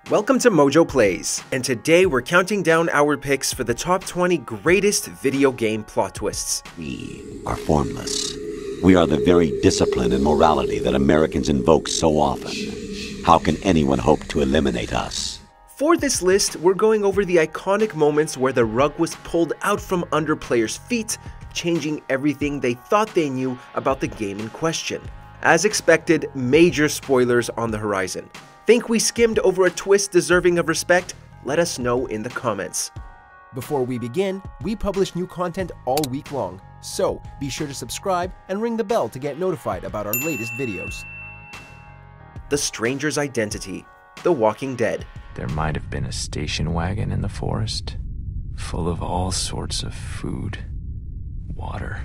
Welcome to MojoPlays, and today we're counting down our picks for the top 20 greatest video game plot twists. We are formless. We are the very discipline and morality that Americans invoke so often. How can anyone hope to eliminate us? For this list, we're going over the iconic moments where the rug was pulled out from under players' feet, changing everything they thought they knew about the game in question. As expected, major spoilers on the horizon. Think we skimmed over a twist deserving of respect? Let us know in the comments. Before we begin, we publish new content all week long, so be sure to subscribe and ring the bell to get notified about our latest videos. The Stranger's Identity, The Walking Dead. There might have been a station wagon in the forest, full of all sorts of food, water,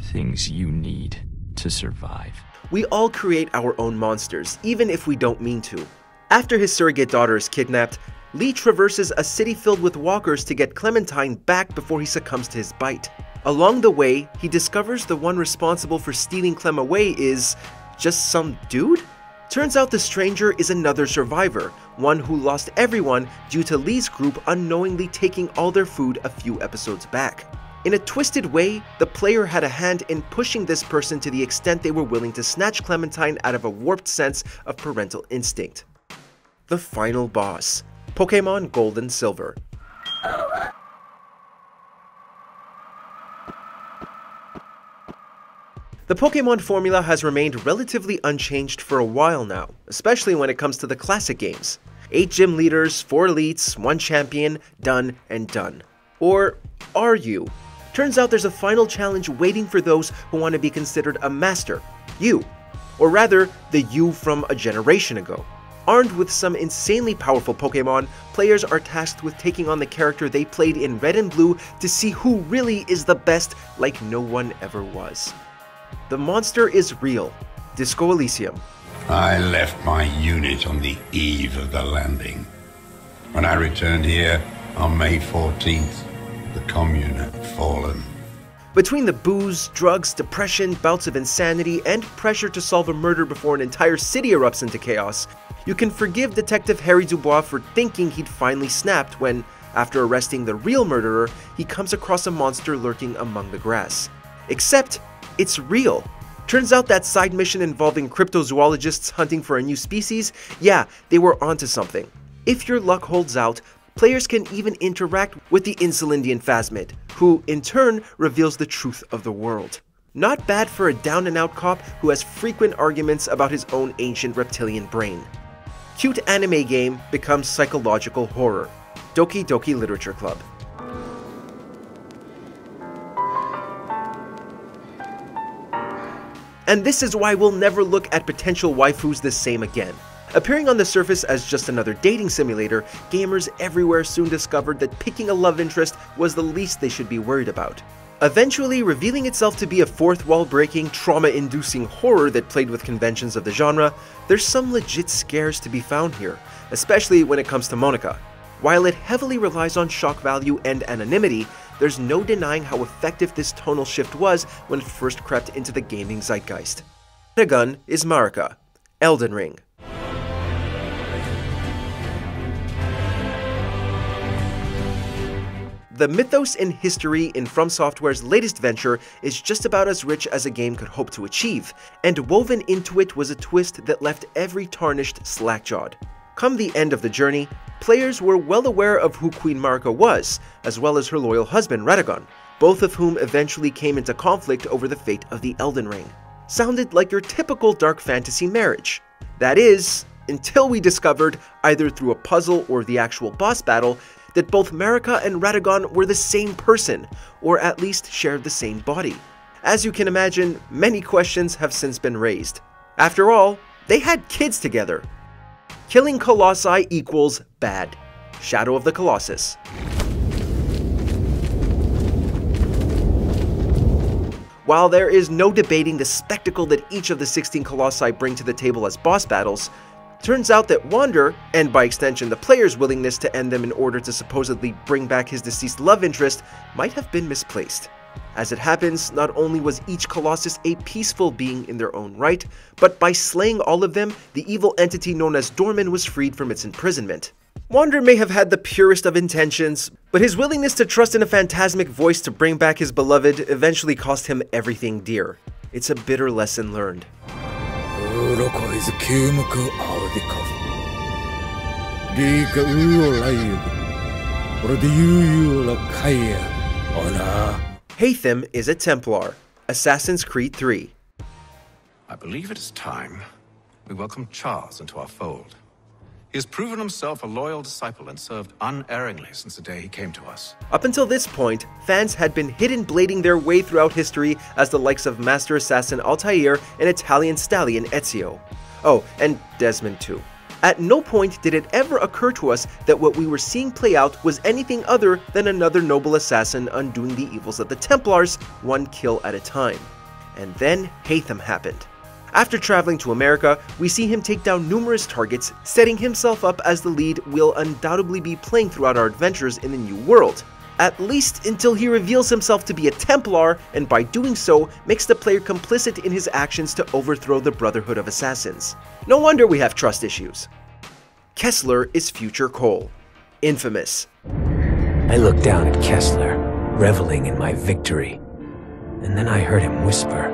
things you need to survive. We all create our own monsters, even if we don't mean to. After his surrogate daughter is kidnapped, Lee traverses a city filled with walkers to get Clementine back before he succumbs to his bite. Along the way, he discovers the one responsible for stealing Clem away is just some dude? Turns out the stranger is another survivor, one who lost everyone due to Lee's group unknowingly taking all their food a few episodes back. In a twisted way, the player had a hand in pushing this person to the extent they were willing to snatch Clementine out of a warped sense of parental instinct. The final boss, Pokemon Gold and Silver. The Pokemon formula has remained relatively unchanged for a while now, especially when it comes to the classic games. 8 gym leaders, 4 elites, 1 champion, done and done. Or are you? Turns out there's a final challenge waiting for those who want to be considered a master, you. Or rather, the you from a generation ago. Armed with some insanely powerful Pokemon, players are tasked with taking on the character they played in Red and Blue to see who really is the best like no one ever was. The monster is real. Disco Elysium. I left my unit on the eve of the landing. When I returned here on May 14th, the commune had fallen. Between the booze, drugs, depression, bouts of insanity, and pressure to solve a murder before an entire city erupts into chaos, you can forgive Detective Harry Dubois for thinking he'd finally snapped when, after arresting the real murderer, he comes across a monster lurking among the grass. Except, it's real. Turns out that side mission involving cryptozoologists hunting for a new species, yeah, they were onto something. If your luck holds out, players can even interact with the Insulindian Phasmid, who in turn reveals the truth of the world. Not bad for a down-and-out cop who has frequent arguments about his own ancient reptilian brain. Cute anime game becomes psychological horror. Doki Doki Literature Club. And this is why we'll never look at potential waifus the same again. Appearing on the surface as just another dating simulator, gamers everywhere soon discovered that picking a love interest was the least they should be worried about. Eventually revealing itself to be a fourth-wall-breaking, trauma-inducing horror that played with conventions of the genre, there's some legit scares to be found here, especially when it comes to Monica. While it heavily relies on shock value and anonymity, there's no denying how effective this tonal shift was when it first crept into the gaming zeitgeist. Gun is Marika, Elden Ring. The mythos and history in From Software's latest venture is just about as rich as a game could hope to achieve, and woven into it was a twist that left every tarnished slack-jawed. Come the end of the journey, players were well aware of who Queen Marika was, as well as her loyal husband Radagon, both of whom eventually came into conflict over the fate of the Elden Ring. Sounded like your typical dark fantasy marriage. That is, until we discovered, either through a puzzle or the actual boss battle, that both Marika and Radagon were the same person, or at least shared the same body. As you can imagine, many questions have since been raised. After all, they had kids together. Killing Colossi equals bad. Shadow of the Colossus. While there is no debating the spectacle that each of the 16 Colossi bring to the table as boss battles, turns out that Wander, and by extension the player's willingness to end them in order to supposedly bring back his deceased love interest, might have been misplaced. As it happens, not only was each Colossus a peaceful being in their own right, but by slaying all of them, the evil entity known as Dorman was freed from its imprisonment. Wander may have had the purest of intentions, but his willingness to trust in a phantasmic voice to bring back his beloved eventually cost him everything dear. It's a bitter lesson learned. Haytham is a Templar. Assassin's Creed 3. I believe it is time we welcome Charles into our fold. He has proven himself a loyal disciple and served unerringly since the day he came to us. Up until this point, fans had been hidden blading their way throughout history as the likes of Master Assassin Altair and Italian Stallion Ezio. Oh, and Desmond too. At no point did it ever occur to us that what we were seeing play out was anything other than another noble assassin undoing the evils of the Templars, one kill at a time. And then Haytham happened. After traveling to America, we see him take down numerous targets, setting himself up as the lead we'll undoubtedly be playing throughout our adventures in the New World. At least until he reveals himself to be a Templar, and by doing so, makes the player complicit in his actions to overthrow the Brotherhood of Assassins. No wonder we have trust issues. Kessler is future Cole. Infamous. I looked down at Kessler, reveling in my victory. And then I heard him whisper,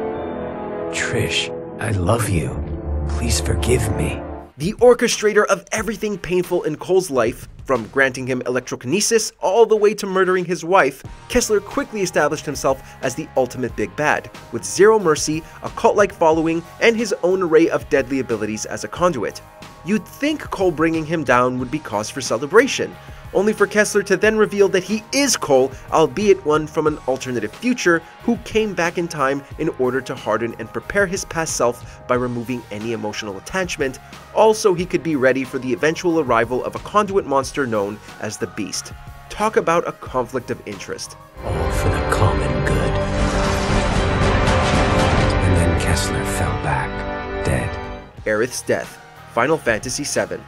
"Trish, I love you. Please forgive me." The orchestrator of everything painful in Cole's life, from granting him electrokinesis all the way to murdering his wife, Kessler quickly established himself as the ultimate big bad, with zero mercy, a cult-like following, and his own array of deadly abilities as a conduit. You'd think Cole bringing him down would be cause for celebration, only for Kessler to then reveal that he is Cole, albeit one from an alternative future, who came back in time in order to harden and prepare his past self by removing any emotional attachment, also he could be ready for the eventual arrival of a conduit monster known as the Beast. Talk about a conflict of interest. All for the common good. And then Kessler fell back, dead. Aerith's death. Final Fantasy VII.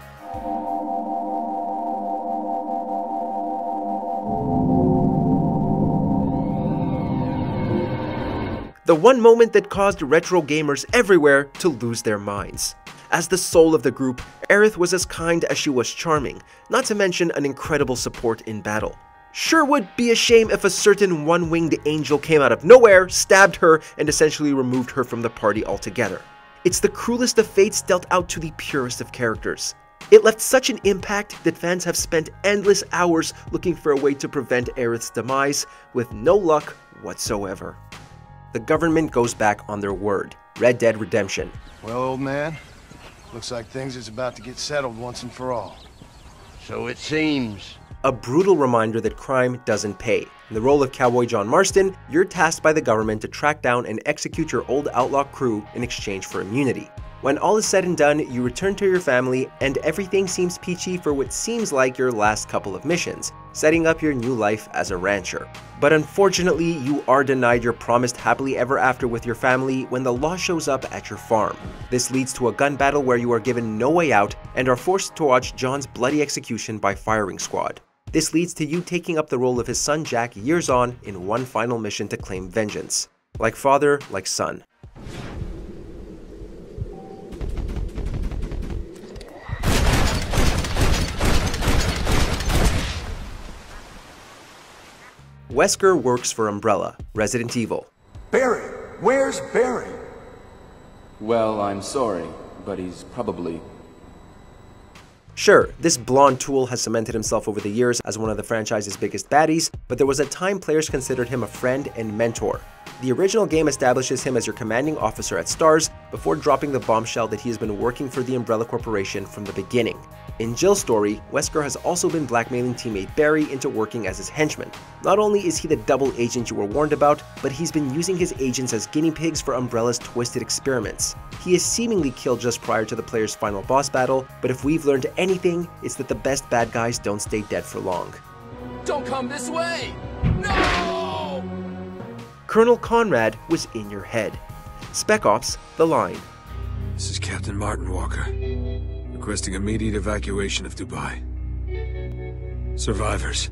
The one moment that caused retro gamers everywhere to lose their minds. As the soul of the group, Aerith was as kind as she was charming, not to mention an incredible support in battle. Sure would be a shame if a certain one-winged angel came out of nowhere, stabbed her, and essentially removed her from the party altogether. It's the cruelest of fates dealt out to the purest of characters. It left such an impact that fans have spent endless hours looking for a way to prevent Aerith's demise, with no luck whatsoever. The government goes back on their word. Red Dead Redemption. Well, old man, looks like things is about to get settled once and for all. So it seems. A brutal reminder that crime doesn't pay. In the role of Cowboy John Marston, you're tasked by the government to track down and execute your old outlaw crew in exchange for immunity. When all is said and done, you return to your family, and everything seems peachy for what seems like your last couple of missions, setting up your new life as a rancher. But unfortunately, you are denied your promised happily ever after with your family when the law shows up at your farm. This leads to a gun battle where you are given no way out and are forced to watch John's bloody execution by firing squad. This leads to you taking up the role of his son Jack years on in one final mission to claim vengeance. Like father, like son. Wesker works for Umbrella, Resident Evil. Barry! Where's Barry? Well, I'm sorry, but he's probably... Sure, this blonde tool has cemented himself over the years as one of the franchise's biggest baddies, but there was a time players considered him a friend and mentor. The original game establishes him as your commanding officer at STARS before dropping the bombshell that he has been working for the Umbrella Corporation from the beginning. In Jill's story, Wesker has also been blackmailing teammate Barry into working as his henchman. Not only is he the double agent you were warned about, but he's been using his agents as guinea pigs for Umbrella's twisted experiments. He is seemingly killed just prior to the player's final boss battle, but if we've learned anything, it's that the best bad guys don't stay dead for long. Don't come this way! No! Colonel Conrad was in your head. Spec Ops: The Line. This is Captain Martin Walker, requesting immediate evacuation of Dubai. Survivors.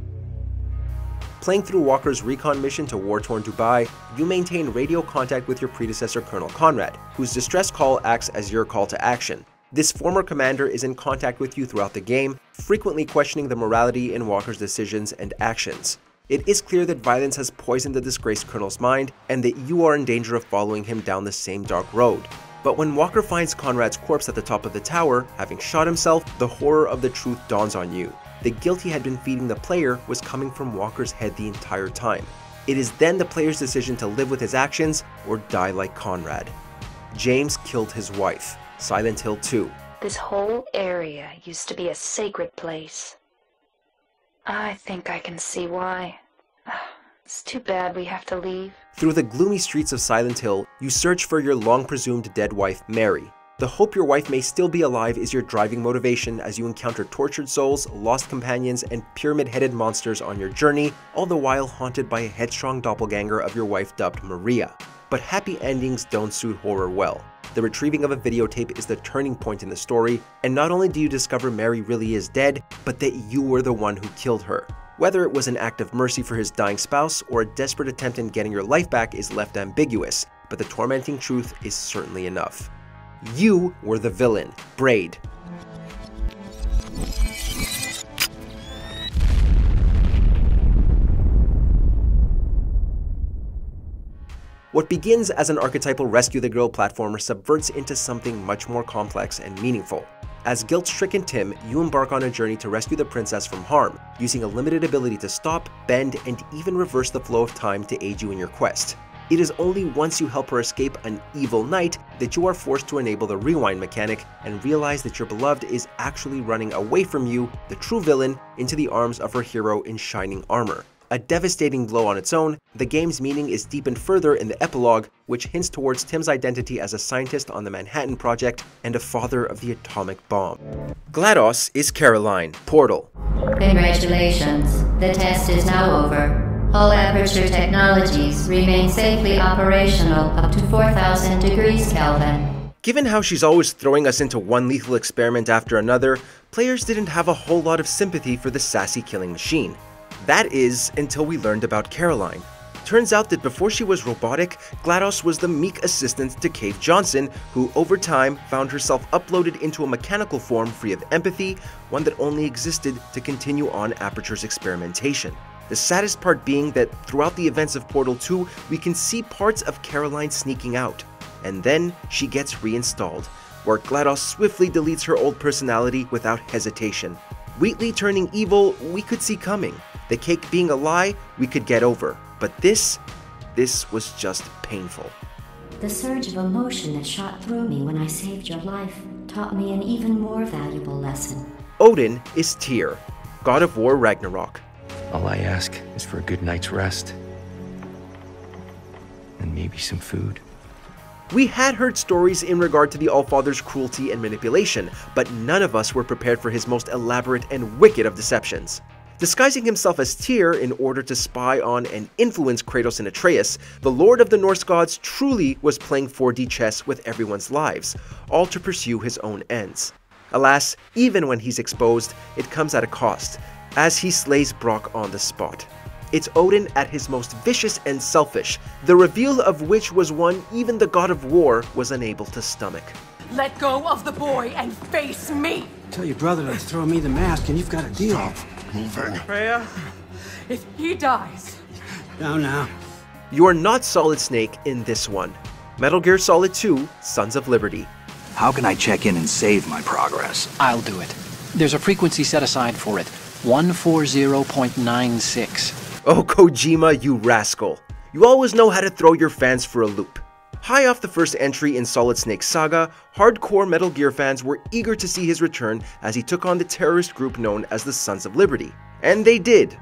Playing through Walker's recon mission to war-torn Dubai, you maintain radio contact with your predecessor Colonel Conrad, whose distress call acts as your call to action. This former commander is in contact with you throughout the game, frequently questioning the morality in Walker's decisions and actions. It is clear that violence has poisoned the disgraced colonel's mind, and that you are in danger of following him down the same dark road. But when Walker finds Conrad's corpse at the top of the tower, having shot himself, the horror of the truth dawns on you. The guilt he had been feeding the player was coming from Walker's head the entire time. It is then the player's decision to live with his actions or die like Conrad. James killed his wife. Silent Hill 2. This whole area used to be a sacred place. I think I can see why. It's too bad we have to leave. Through the gloomy streets of Silent Hill, you search for your long-presumed dead wife, Mary. The hope your wife may still be alive is your driving motivation as you encounter tortured souls, lost companions, and pyramid-headed monsters on your journey, all the while haunted by a headstrong doppelganger of your wife dubbed Maria. But happy endings don't suit horror well. The retrieving of a videotape is the turning point in the story, and not only do you discover Mary really is dead, but that you were the one who killed her. Whether it was an act of mercy for his dying spouse or a desperate attempt in getting your life back is left ambiguous, but the tormenting truth is certainly enough. You were the villain, Braid. What begins as an archetypal rescue the girl platformer subverts into something much more complex and meaningful. As guilt-stricken Tim, you embark on a journey to rescue the princess from harm, using a limited ability to stop, bend, and even reverse the flow of time to aid you in your quest. It is only once you help her escape an evil knight that you are forced to enable the rewind mechanic and realize that your beloved is actually running away from you, the true villain, into the arms of her hero in shining armor. A devastating blow on its own, the game's meaning is deepened further in the epilogue, which hints towards Tim's identity as a scientist on the Manhattan Project and a father of the atomic bomb. GLaDOS is Caroline, Portal. Congratulations, the test is now over. Hull aperture technologies remain safely operational up to 4,000 degrees Kelvin. Given how she's always throwing us into one lethal experiment after another, players didn't have a whole lot of sympathy for the sassy killing machine. That is, until we learned about Caroline. Turns out that before she was robotic, GLaDOS was the meek assistant to Cave Johnson, who over time found herself uploaded into a mechanical form free of empathy, one that only existed to continue on Aperture's experimentation. The saddest part being that throughout the events of Portal 2, we can see parts of Caroline sneaking out. And then she gets reinstalled, where GLaDOS swiftly deletes her old personality without hesitation. Wheatley turning evil, we could see coming. The cake being a lie, we could get over. But this was just painful. The surge of emotion that shot through me when I saved your life taught me an even more valuable lesson. Odin is Tyr, god of War Ragnarok. All I ask is for a good night's rest. And maybe some food. We had heard stories in regard to the Allfather's cruelty and manipulation, but none of us were prepared for his most elaborate and wicked of deceptions. Disguising himself as Tyr in order to spy on and influence Kratos and Atreus, the Lord of the Norse gods truly was playing 4D chess with everyone's lives, all to pursue his own ends. Alas, even when he's exposed, it comes at a cost, as he slays Brock on the spot. It's Odin at his most vicious and selfish, the reveal of which was one even the god of war was unable to stomach. Let go of the boy and face me! Tell your brother to throw me the mask and you've got a deal. Stop moving. Freya, if he dies... Now. You are not Solid Snake in this one. Metal Gear Solid 2, Sons of Liberty. How can I check in and save my progress? I'll do it. There's a frequency set aside for it. 140.96. Oh, Kojima, you rascal. You always know how to throw your fans for a loop. High off the first entry in Solid Snake's saga, hardcore Metal Gear fans were eager to see his return as he took on the terrorist group known as the Sons of Liberty. And they did.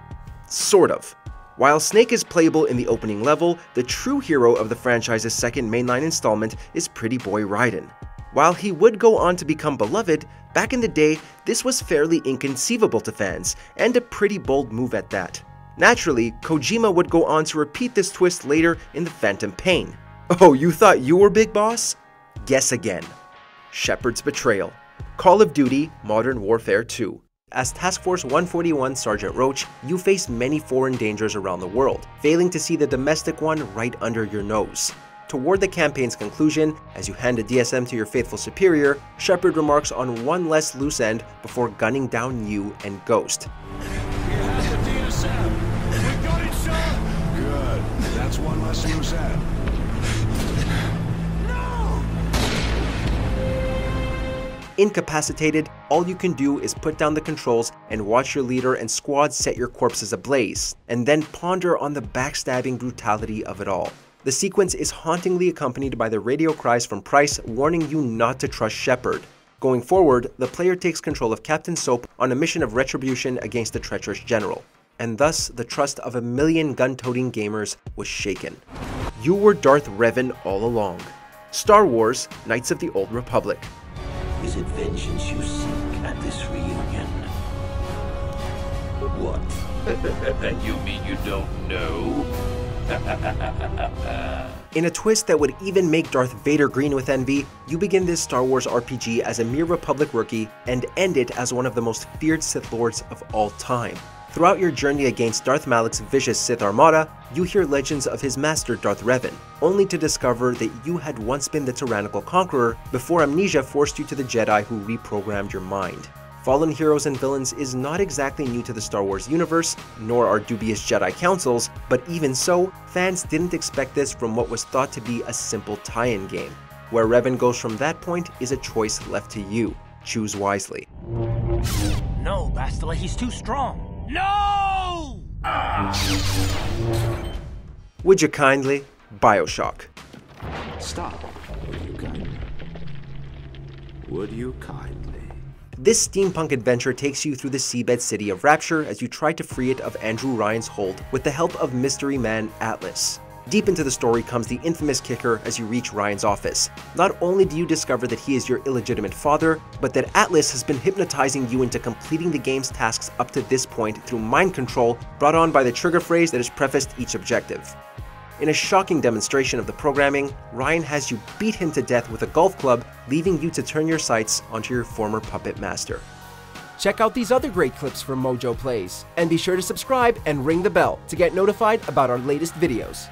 Sort of. While Snake is playable in the opening level, the true hero of the franchise's second mainline installment is Pretty Boy Raiden. While he would go on to become beloved, back in the day, this was fairly inconceivable to fans, and a pretty bold move at that. Naturally, Kojima would go on to repeat this twist later in the Phantom Pain. Oh, you thought you were Big Boss? Guess again. Shepard's Betrayal. Call of Duty Modern Warfare 2. As Task Force 141 Sergeant Roach, you face many foreign dangers around the world, failing to see the domestic one right under your nose. Toward the campaign's conclusion, as you hand a DSM to your faithful superior, Shepard remarks on one less loose end before gunning down you and Ghost. Good. That's one less loose end. Incapacitated, all you can do is put down the controls and watch your leader and squad set your corpses ablaze, and then ponder on the backstabbing brutality of it all. The sequence is hauntingly accompanied by the radio cries from Price warning you not to trust Shepard. Going forward, the player takes control of Captain Soap on a mission of retribution against the treacherous general, and thus the trust of a million gun-toting gamers was shaken. You were Darth Revan all along. Star Wars: Knights of the Old Republic. Is it vengeance you seek at this reunion? What? You mean you don't know? In a twist that would even make Darth Vader green with envy, you begin this Star Wars RPG as a mere Republic rookie and end it as one of the most feared Sith Lords of all time. Throughout your journey against Darth Malik's vicious Sith Armada, you hear legends of his master Darth Revan, only to discover that you had once been the tyrannical conqueror before amnesia forced you to the Jedi who reprogrammed your mind. Fallen heroes and villains is not exactly new to the Star Wars universe, nor are dubious Jedi councils, but even so, fans didn't expect this from what was thought to be a simple tie-in game. Where Revan goes from that point is a choice left to you. Choose wisely. No, Bastila, he's too strong. No! Would you kindly? BioShock. Stop. Would you kindly? Would you kindly? This steampunk adventure takes you through the seabed city of Rapture as you try to free it of Andrew Ryan's hold with the help of mystery man Atlas. Deep into the story comes the infamous kicker as you reach Ryan's office. Not only do you discover that he is your illegitimate father, but that Atlas has been hypnotizing you into completing the game's tasks up to this point through mind control brought on by the trigger phrase that has prefaced each objective. In a shocking demonstration of the programming, Ryan has you beat him to death with a golf club, leaving you to turn your sights onto your former puppet master. Check out these other great clips from MojoPlays, and be sure to subscribe and ring the bell to get notified about our latest videos.